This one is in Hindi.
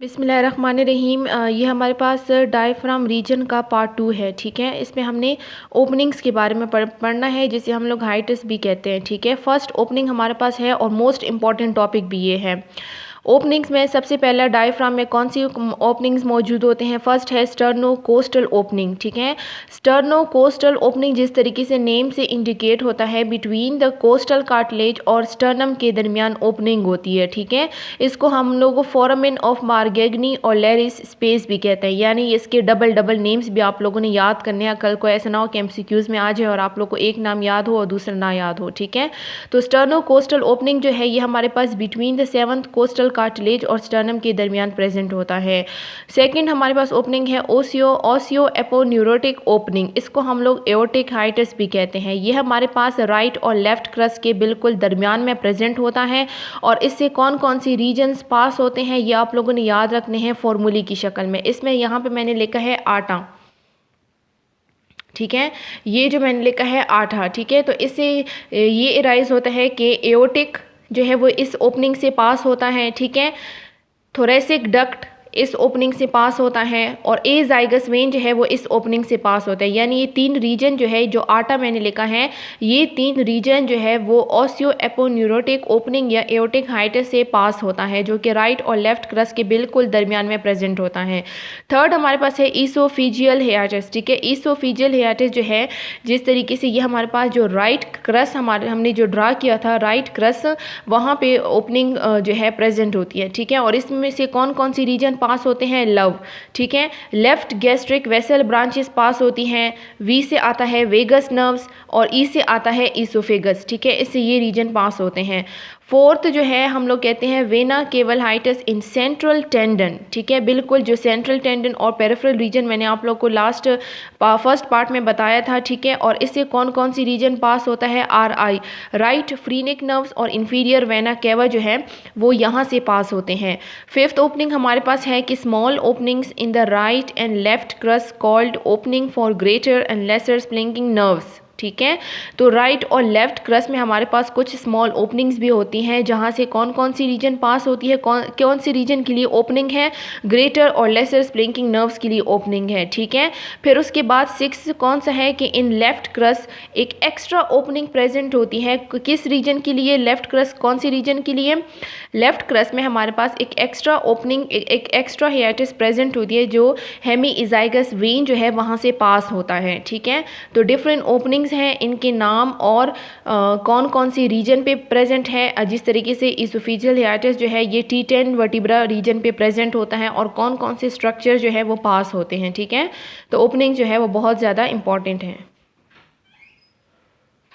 बिस्मिल्लाहिर्रहमानिर्रहीम। ये हमारे पास डायफ्राम रीजन का पार्ट 2 है। ठीक है, इसमें हमने ओपनिंग्स के बारे में पढ़ना है, जिसे हम लोग हाइटस भी कहते हैं। ठीक है, फर्स्ट ओपनिंग हमारे पास है और मोस्ट इंपॉर्टेंट टॉपिक भी ये है। ओपनिंग्स में सबसे पहला डायफ्राम में कौन सी ओपनिंग्स मौजूद होते हैं? फर्स्ट है स्टर्नो कोस्टल ओपनिंग। ठीक है, स्टर्नो कोस्टल ओपनिंग जिस तरीके से नेम से इंडिकेट होता है, बिटवीन द कोस्टल कार्टिलेज और स्टर्नम के दरमियान ओपनिंग होती है। ठीक है, इसको हम लोग फोरामेन ऑफ मार्गेगनी और लेरिस स्पेस भी कहते हैं, यानी इसके डबल डबल नेम्स भी आप लोगों ने याद करने हैं। कल को ऐसा ना हो कि एमसीक्यूज में आ जाए और आप लोग को एक नाम याद हो और दूसरा ना याद हो। ठीक है, तो स्टर्नो कोस्टल ओपनिंग जो है ये हमारे पास between the seventh costal cartilage और स्टर्नम के दरमियान प्रेजेंट होता है। सेकंड हमारे पास ओपनिंग है ओसियो एपोन्यूरोटिक ओपनिंग, इसको हम लोग एओर्टिक हाइटस भी कहते हैं। ये हमारे पास राइट और लेफ्ट क्रस्ट के बिल्कुल दरमियान में प्रेजेंट होता है और इससे कौन कौन सी रीजन्स पास होते हैं ये आप लोगों ने याद रखने हैं फॉर्मूले की शक्ल में। इसमें यहाँ पे मैंने लिखा है आटा। ठीक है, ये जो मैंने लिखा है आटा। ठीक है, तो इससे ये इराइज होता है कि एओर्टिक जो है वो इस ओपनिंग से पास होता है। ठीक है, थोरेसिक डक्ट इस ओपनिंग से पास होता है और ए जाइगस वेन जो है वो इस ओपनिंग से पास होता है। यानी ये तीन रीजन जो है, जो आटा मैंने लिखा है, ये तीन रीजन जो है वो ओसियो एपोन्यूरोटिक ओपनिंग या एओर्टिक हाइटस से पास होता है, जो कि राइट और लेफ्ट क्रस्ट के बिल्कुल दरमियान में प्रेजेंट होता है। थर्ड हमारे पास है ईसोफिजियल हियाटस। ठीक है, ईसोफिजियल हियाटस जो है, जिस तरीके से ये हमारे पास जो राइट क्रस्ट हमने जो ड्रा किया था, राइट क्रस्ट, वहाँ पे ओपनिंग जो है प्रेजेंट होती है। ठीक है, और इसमें से कौन कौन सी रीजन पास होते हैं? लव। ठीक है, लेफ्ट गैस्ट्रिक वेसल ब्रांचेस पास होती हैं। वी से आता है वेगस नर्व्स और ई से आता है ईसोफेगस। ठीक है, इससे ये रीजन पास होते हैं। फोर्थ जो है हम लोग कहते हैं वेना केवल हाइटस इन सेंट्रल टेंडन। ठीक है, बिल्कुल जो सेंट्रल टेंडन और पेरिफेरल रीजन मैंने आप लोग को लास्ट फर्स्ट पार्ट में बताया था। ठीक है, और इससे कौन कौन सी रीजन पास होता है? आर आई, राइट फ्रीनिक नर्व्स और इंफीरियर वेना केवा जो है वो यहाँ से पास होते हैं। फिफ्थ ओपनिंग हमारे पास है कि small openings in the right and left crust called opening for greater and lesser splanchnic nerves. ठीक है, तो राइट और लेफ्ट क्रस्ट में हमारे पास कुछ स्मॉल ओपनिंग्स भी होती हैं, जहाँ से कौन कौन सी रीजन पास होती है, कौन सी रीजन के लिए ओपनिंग है? ग्रेटर और लेसर स्प्लिंकिंग नर्व्स के लिए ओपनिंग है। ठीक है, फिर उसके बाद सिक्स कौन सा है कि इन लेफ्ट क्रस्ट एक एक्स्ट्रा ओपनिंग प्रेजेंट होती है। किस रीजन के लिए? लेफ्ट क्रस्ट कौन सी रीजन के लिए? लेफ्ट क्रस्ट में हमारे पास एक एक्स्ट्रा ओपनिंग, एक एक्स्ट्रा हियाटस प्रेजेंट होती है, जो हेमी इजाइगस वेन जो है वहाँ से पास होता है। ठीक है, तो डिफरेंट ओपनिंग्स हैं, इनके नाम और कौन कौन सी रीजन पे प्रेजेंट है। जिस तरीके से इसोफिजियल हियाटस जो है ये T10 वर्टिब्रा रीजन पे प्रेजेंट होता है और कौन कौन से स्ट्रक्चर जो है वो पास होते हैं। ठीक है, तो ओपनिंग जो है वो बहुत ज़्यादा इंपॉर्टेंट है।